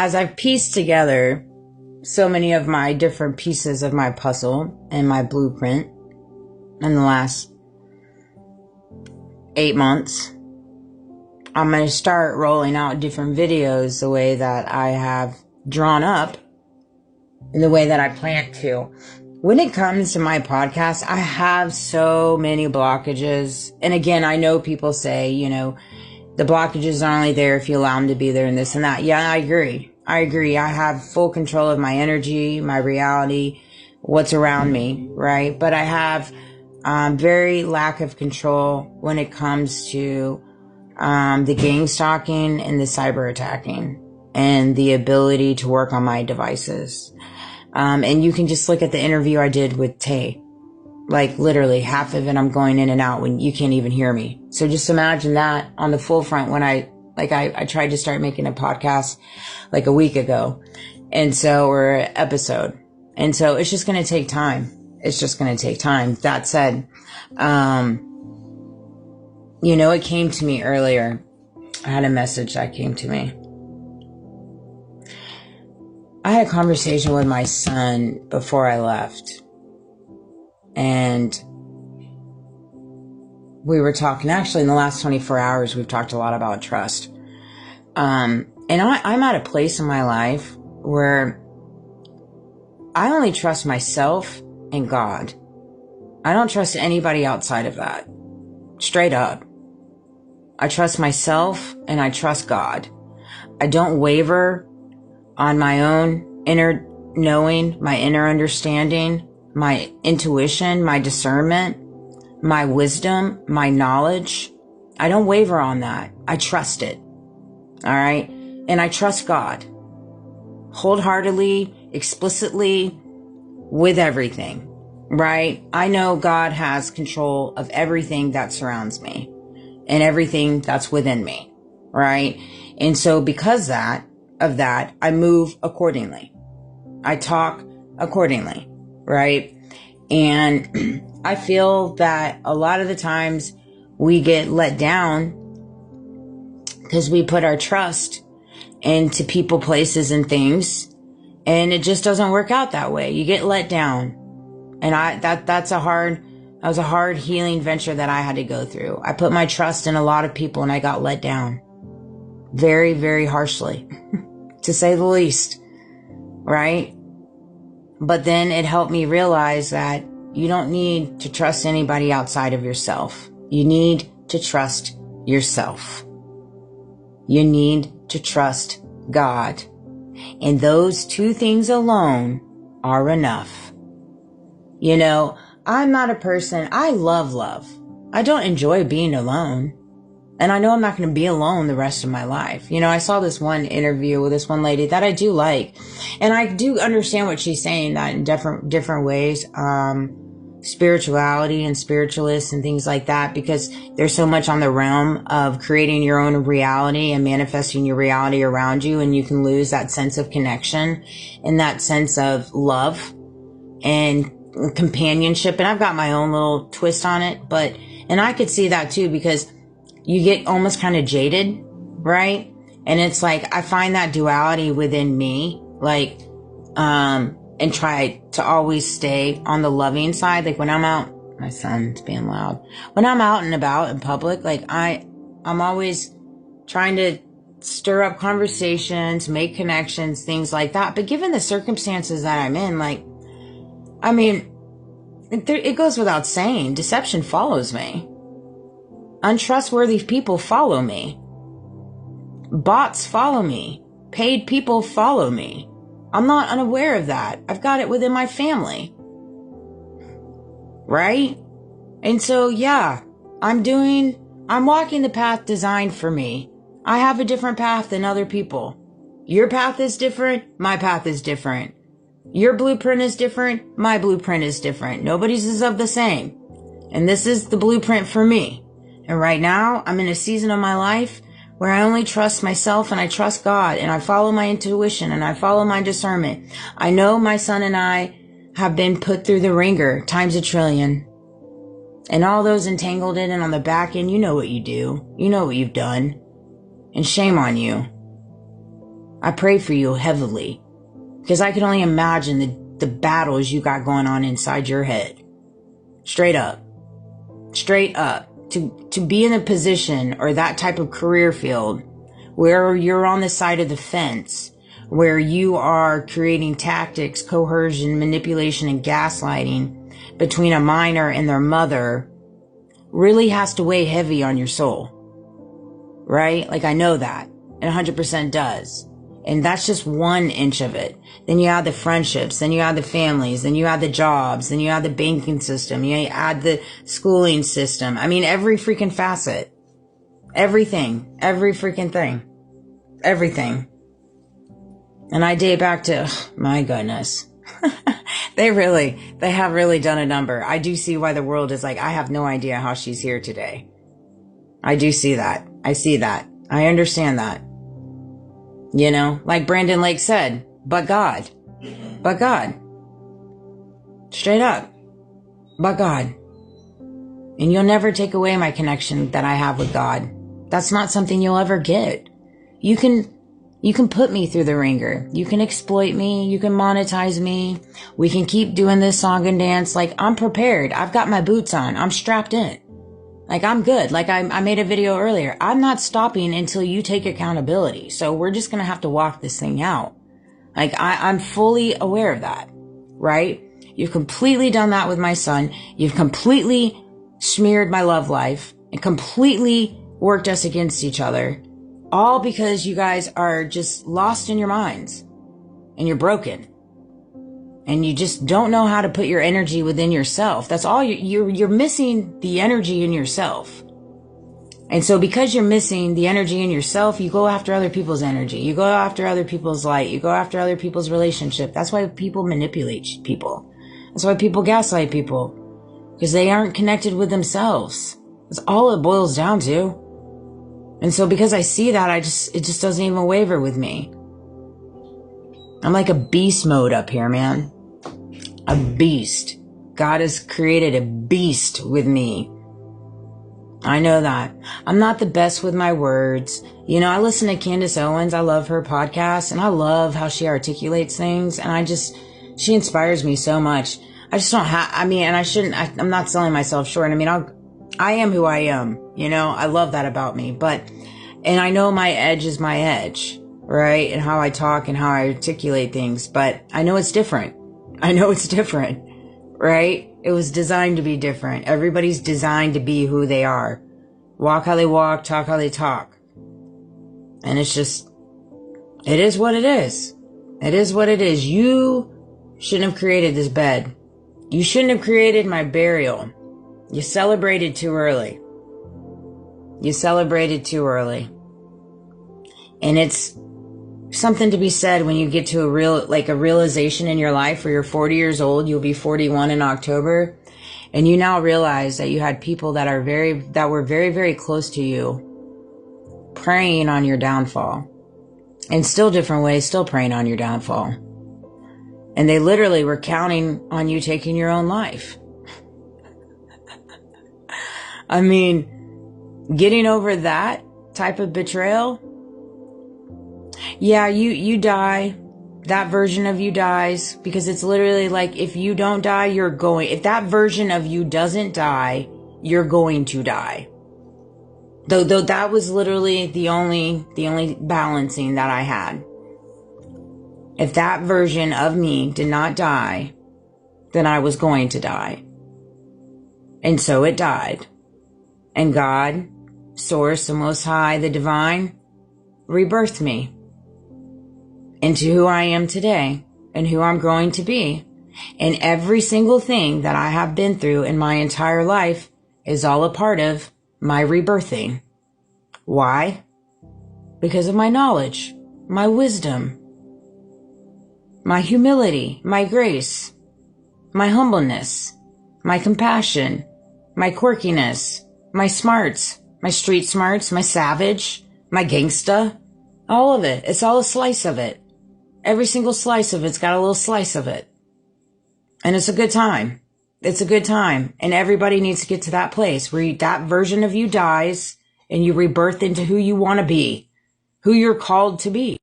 as I've pieced together so many of my different pieces of my puzzle and my blueprint in the last 8 months, I'm going to start rolling out different videos the way that I have drawn up, in the way that I plan to. When it comes to my podcast, I have so many blockages. And again, I know people say, you know, the blockages are only there if you allow them to be there and this and that. Yeah, I agree. I have full control of my energy, my reality, what's around me, right? But I have very lack of control when it comes to the gang stalking and the cyber attacking and the ability to work on my devices. And you can just look at the interview I did with Tay. Like literally half of it, I'm going in and out when you can't even hear me. So just imagine that on the full front when I tried to start making a podcast like a week ago. And so, or an episode. And so it's just going to take time. It's just going to take time. That said, you know, it came to me earlier. I had a message that came to me. I had a conversation with my son before I left. And we were talking, actually in the last 24 hours, we've talked a lot about trust. And I'm at a place in my life where I only trust myself and God. I don't trust anybody outside of that. Straight up. I trust myself and I trust God. I don't waver on my own inner knowing, my inner understanding, my intuition, my discernment, my wisdom, my knowledge. I don't waver on that. I trust it. All right. And I trust God wholeheartedly, explicitly, with everything. Right. I know God has control of everything that surrounds me and everything that's within me. Right. And so because of that, I move accordingly. I talk accordingly. Right. And I feel that a lot of the times we get let down because we put our trust into people, places, and things, and it just doesn't work out that way. You get let down. And that was a hard healing venture that I had to go through. I put my trust in a lot of people and I got let down very, very harshly, to say the least. Right? But then it helped me realize that you don't need to trust anybody outside of yourself. You need to trust yourself. You need to trust God. And those two things alone are enough. You know, I'm not a person, I love love. I don't enjoy being alone. And I know I'm not going to be alone the rest of my life. You know, I saw this one interview with this one lady that I do like. And I do understand what she's saying, that in different ways. Spirituality and spiritualists and things like that, because there's so much on the realm of creating your own reality and manifesting your reality around you. And you can lose that sense of connection and that sense of love and companionship. And I've got my own little twist on it, and I could see that too, because you get almost kind of jaded, right? And it's like, I find that duality within me, like, and try to always stay on the loving side. Like when I'm out, my son's being loud. When I'm out and about in public, like I'm always trying to stir up conversations, make connections, things like that. But given the circumstances that I'm in, like, I mean, it goes without saying, deception follows me. Untrustworthy people follow me. Bots follow me. Paid people follow me. I'm not unaware of that. I've got it within my family. Right? And so, yeah, I'm walking the path designed for me. I have a different path than other people. Your path is different. My path is different. Your blueprint is different. My blueprint is different. Nobody's is of the same. And this is the blueprint for me. And right now, I'm in a season of my life where I only trust myself and I trust God and I follow my intuition and I follow my discernment. I know my son and I have been put through the ringer times a trillion. And all those entangled in and on the back end, you know what you do. You know what you've done. And shame on you. I pray for you heavily because I can only imagine the battles you got going on inside your head. Straight up. Straight up. To be in a position or that type of career field where you're on the side of the fence, where you are creating tactics, coercion, manipulation, and gaslighting between a minor and their mother really has to weigh heavy on your soul, right? Like I know that, and 100% does. And that's just 1 inch of it. Then you add the friendships, then you add the families, then you add the jobs, then you add the banking system, you add the schooling system. I mean, every freaking facet, everything, every freaking thing, everything. And I date back to, my goodness, they have really done a number. I do see why the world is like, I have no idea how she's here today. I do see that. I see that. I understand that. You know, like Brandon Lake said, but God. But God. Straight up. But God. And you'll never take away my connection that I have with God. That's not something you'll ever get. You can put me through the ringer. You can exploit me. You can monetize me. We can keep doing this song and dance. Like, I'm prepared. I've got my boots on. I'm strapped in. Like, I'm good. Like, I made a video earlier. I'm not stopping until you take accountability. So we're just going to have to walk this thing out. Like, I'm fully aware of that, right? You've completely done that with my son. You've completely smeared my love life and completely worked us against each other. All because you guys are just lost in your minds and you're broken. And you just don't know how to put your energy within yourself. That's all you're missing the energy in yourself. And so because you're missing the energy in yourself, you go after other people's energy. You go after other people's light. You go after other people's relationship. That's why people manipulate people. That's why people gaslight people. Because they aren't connected with themselves. That's all it boils down to. And so because I see that, it just doesn't even waver with me. I'm like a beast mode up here, man. A beast. God has created a beast with me. I know that. I'm not the best with my words. You know, I listen to Candace Owens. I love her podcast and I love how she articulates things. And she inspires me so much. I just don't have, I'm not selling myself short. I mean, I am who I am. You know, I love that about me. And I know my edge is my edge. Right? And how I talk and how I articulate things. But I know it's different. I know it's different. Right? It was designed to be different. Everybody's designed to be who they are. Walk how they walk, talk how they talk. And it's just, it is what it is. It is what it is. You shouldn't have created this bed. You shouldn't have created my burial. You celebrated too early. You celebrated too early. And it's something to be said when you get to a realization in your life where you're 40 years old, you'll be 41 in October, and you now realize that you had people that were very, very close to you preying on your downfall. In still different ways, still preying on your downfall. And they literally were counting on you taking your own life. I mean, getting over that type of betrayal, yeah, you die. That version of you dies because it's literally like if you don't die, if that version of you doesn't die, you're going to die. Though that was literally the only balancing that I had. If that version of me did not die, then I was going to die. And so it died. And God, Source, the Most High, the Divine, rebirthed me into who I am today and who I'm growing to be. And every single thing that I have been through in my entire life is all a part of my rebirthing. Why? Because of my knowledge, my wisdom, my humility, my grace, my humbleness, my compassion, my quirkiness, my smarts, my street smarts, my savage, my gangsta, all of it. It's all a slice of it. Every single slice of it's got a little slice of it. And it's a good time. It's a good time. And everybody needs to get to that place where that version of you dies and you rebirth into who you want to be, who you're called to be.